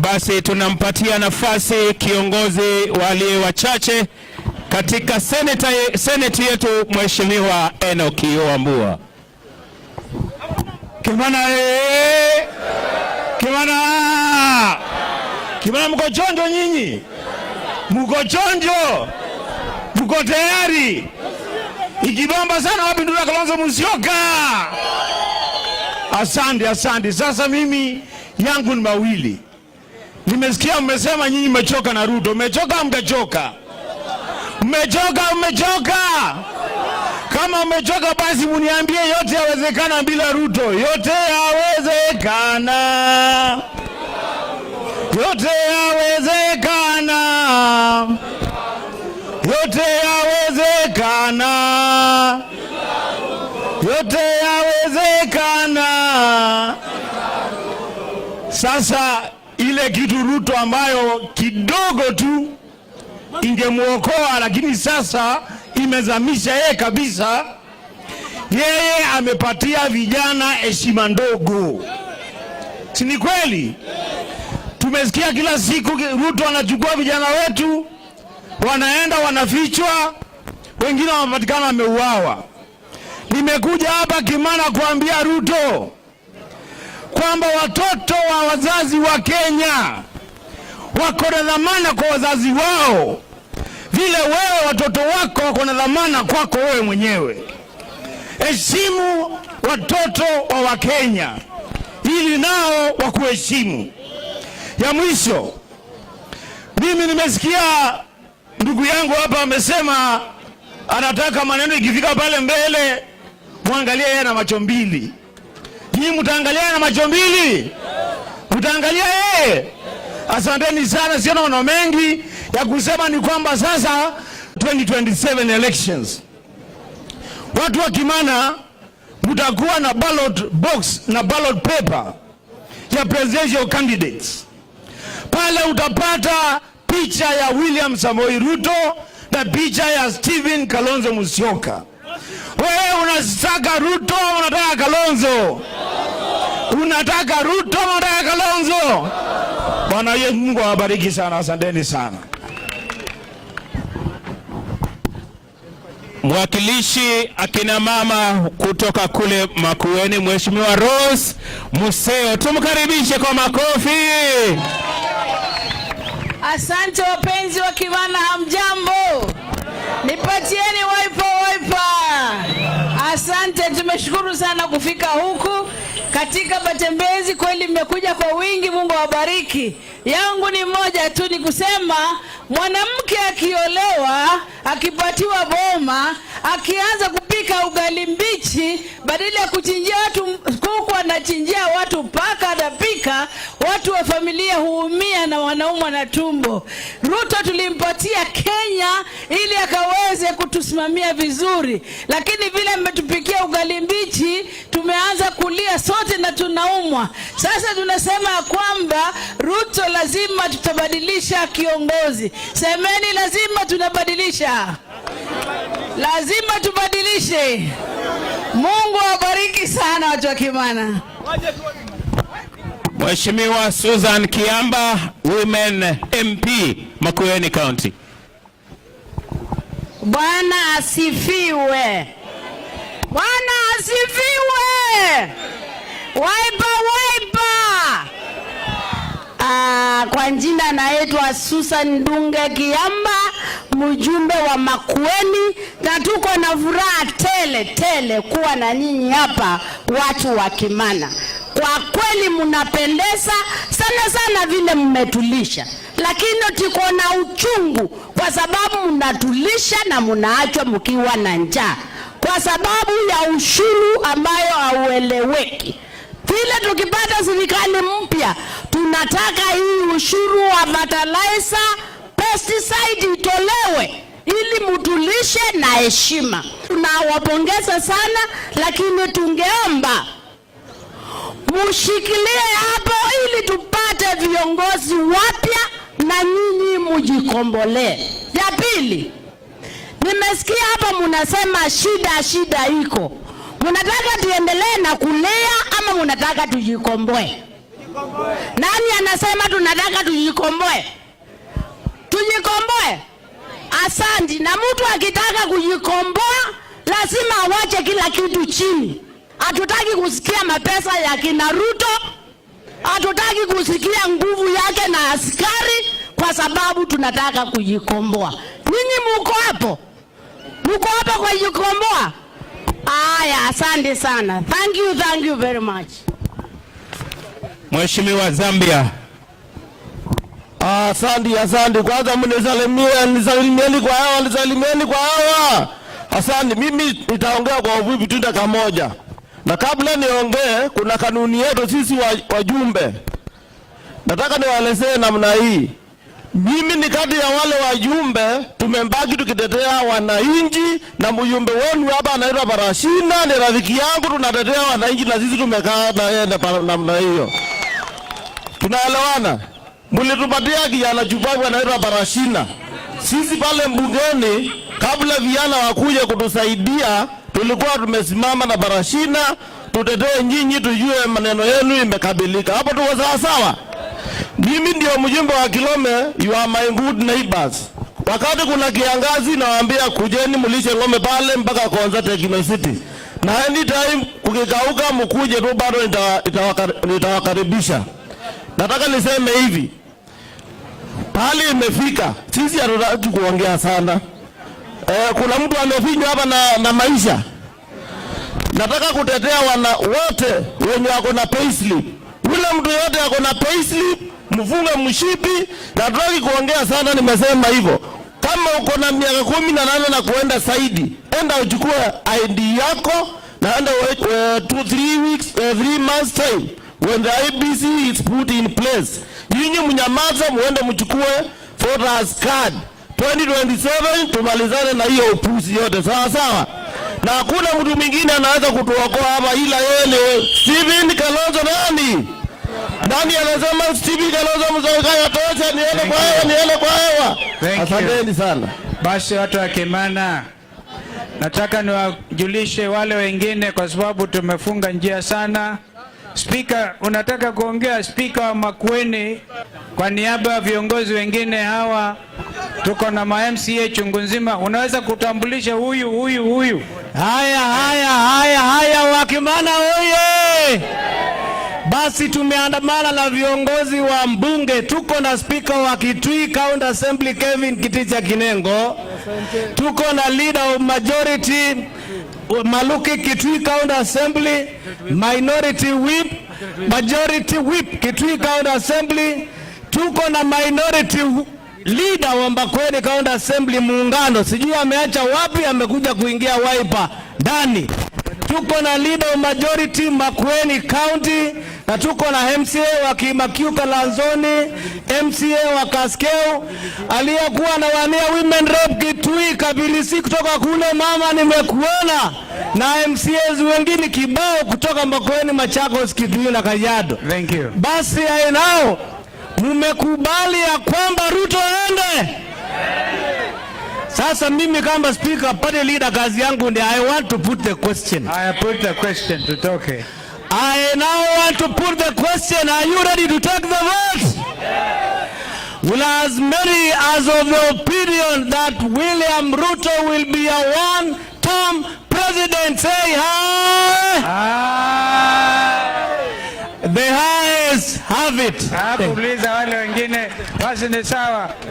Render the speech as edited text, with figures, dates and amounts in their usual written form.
Basi tunampatia nafasi kiongozi waliye wachache katika seneti yetu, Mheshimiwa Enoch Wambua. Kimana Kimana, mko chonjo nyinyi? Mko chonjo? Mko tayari? Ikibamba sana wapi Ndula Kalonzo Musyoka? Asante. Sasa mimi yangu ni mawili. Nimesikia mmesema nyinyi mmechoka na Ruto. Mmechoka mtachoka. Mmechoka. Kama mmechoka basi muniambie yote yawezekana bila Ruto. Yote yawezekana. Yote yawezekana. Yote yawezekana. Yote yawezekana. Sasa ile kitu Ruto ambayo kidogo tu ingemuokoa, lakini sasa imezamisha yeye kabisa. Yeye amepatia vijana heshima ndogo. Si ni kweli? Tumesikia kila siku Ruto anachukua vijana wetu, wanaenda wanafichwa, wengine wanapatikana wameuawa. Nimekuja hapa Kimana kuambia Ruto kwamba watoto wa wazazi wa Kenya wako na dhamana kwa wazazi wao, vile wewe watoto wako wako na dhamana kwako wewe mwenyewe. Heshimu watoto wa Wakenya ili nao wakuheshimu. Ya mwisho, mimi nimesikia ndugu yangu hapa amesema anataka maneno ikifika pale mbele muangalie yeye na macho mbili. Nyinyi mtaangalia na macho mbili? Mtaangalia yeye? Asanteni sana, sio na mengi ya kusema. Ni kwamba sasa 2027 elections, watu wa Kimana mtakuwa na ballot box na ballot paper ya presidential candidates. Pale utapata picha ya William Samoei Ruto na picha ya Stephen Kalonzo Musyoka. Wewe unataka Ruto, unataka Kalonzo? Unataka Ruto, unataka Kalonzo? Bwana Yesu Mungu awabariki sana, asanteni sana. Mwakilishi akina mama kutoka kule Makueni, Mheshimiwa Rose Museo, tumkaribishe kwa makofi. Asante wapenzi wa Kimana, hamjambo? Nipatieni wiper. Asante, tumeshukuru sana kufika huku katika matembezi. Kweli mmekuja kwa wingi, Mungu awabariki. Yangu ni moja tu, ni kusema mwanamke akiolewa, akipatiwa boma, akianza kupika ugali mbichi, badala ya kuchinjia watu kuku anachinjia watu paka, anapika, watu wa familia huumia na wanaumwa na tumbo. Ruto tulimpatia Kenya ili akaweze kutusimamia vizuri, lakini vile mmetupikia ugali mbichi tumeanza kulia sote na tunaumwa. Sasa tunasema kwamba Ruto lazima tutabadilisha kiongozi. Semeni lazima tunabadilisha. Lazima tubadilishe. Mungu awabariki sana watu wa Kimana. Mheshimiwa Susan Kiamba, Women MP, Makueni County. Bwana asifiwe. Bwana asifiwe. Wiper. Kwa jina naitwa Susan Dunge Kiamba, mjumbe wa Makueni, na tuko na furaha tele kuwa na nyinyi hapa watu wa Kimana. Kwa kweli mnapendeza sana vile mmetulisha, lakini tuko na uchungu kwa sababu mnatulisha na mnaachwa mkiwa na njaa kwa sababu ya ushuru ambayo haueleweki. Vile tukipata serikali mpya, tunataka hii ushuru wa fertilizer, pesticide itolewe ili mtulishe na heshima. Tunawapongeza sana, lakini tungeomba mushikilie hapo ili tupate viongozi wapya na nyinyi mjikombolee. Ya pili, nimesikia hapa mnasema shida iko. Mnataka tuendelee na kulea ama mnataka tujikomboe? Nani anasema tunataka tujikomboe? Tujikomboe? Asante. Na mtu akitaka kujikomboa lazima awache kila kitu chini. Hatutaki kusikia mapesa ya kina Ruto. Hatutaki kusikia nguvu yake na askari, kwa sababu tunataka kujikomboa. Ninyi mko hapo? Mko hapo kwa kujikomboa? Aya, asante sana. Thank you very much. Mheshimiwa Zambia. Asante. Kwanza nisalimieni kwa hawa. Asante. Mimi nitaongea kwa ufupi tu dakika moja. Na kabla niongee, kuna kanuni yetu sisi wajumbe. Nataka niwaelezee namna hii. Mimi ni kati ya wale wajumbe tumembaki tukitetea wananchi, na mjumbe wenu hapa anaitwa Parashina, ni rafiki yangu, tunatetea wananchi na sisi tumekaa na yeye namna hiyo. Tunaelewana? Mlitupatia kijana chupavu anaitwa Parashina. Sisi pale mbungeni kabla vijana wakuja kutusaidia, tulikuwa tumesimama na Parashina tutetee nyinyi, tujue maneno yenu imekabilika. Hapo tuko sawa sawa. Mimi ndio mjumbe wa Kilome, you are my good neighbors. Wakati kuna kiangazi nawaambia kujeni mlishe ng'ombe pale mpaka Konza Techno City. Na anytime kukikauka mkuje tu, bado nitawakaribisha. Nataka niseme hivi. Pale imefika. Sisi hatutaki kuongea sana. Kuna mtu amefinywa hapa na maisha. Nataka kutetea wote wenye wako na payslip. Ule mtu yote ako na payslip, mfunge mshipi. Nataki kuongea sana, nimesema hivyo. Kama uko na miaka 18 na kuenda zaidi, enda uchukue ID yako na enda 3 months time when the IBC is put in place. Nyinyi mnyamaza, muende mchukue voters card 2027, tumalizane na hiyo upuzi yote. Sawa sawa. Na hakuna mtu mwingine anaweza kutuokoa hapa ila yeye. Steven Kalonzo nani anasema Steven Kalonzo mzongaya tosha, niende kwa hewa. Asanteni sana. Basi watu wa Kimana, nataka niwajulishe wale wengine kwa sababu tumefunga njia sana. Speaker, unataka kuongea? Speaker wa Makueni, kwa niaba ya viongozi wengine hawa, tuko na MCA chungu nzima, unaweza kutambulisha huyu? Haya wa Kimana oye! Basi tumeandamana na viongozi wa mbunge, tuko na speaker wa Kitui County Assembly Kevin Kiticha Kinengo, tuko na leader of majority Maluki Kitui County Assembly, minority whip, majority whip Kitui County Assembly, tuko na minority leader wa Makueni County Assembly Muungano, sijui ameacha wapi, amekuja kuingia Wiper ndani. Tuko na leader of majority Makueni County, na tuko na MCA wa Kimakiuka Lanzoni, MCA wa Kaskeu, aliyekuwa anawania women rep Kitui Kabilisi kutoka kule mama nimekuona, na MCAs wengine kibao kutoka Makueni, Machakos, Kitui na Kajiado. Thank you. Basi nao mmekubali ya kwamba Ruto ende. Sasa mimi kama speaker party leader, kazi yangu ndi I want to put the question. I put the question tutoke. I now want to put the question. Are you ready to take the vote? Will as many as of the opinion that William Ruto will be a one-term president say aye? Aye. The ayes have it. Hapo uliza wale wengine basi ni sawa.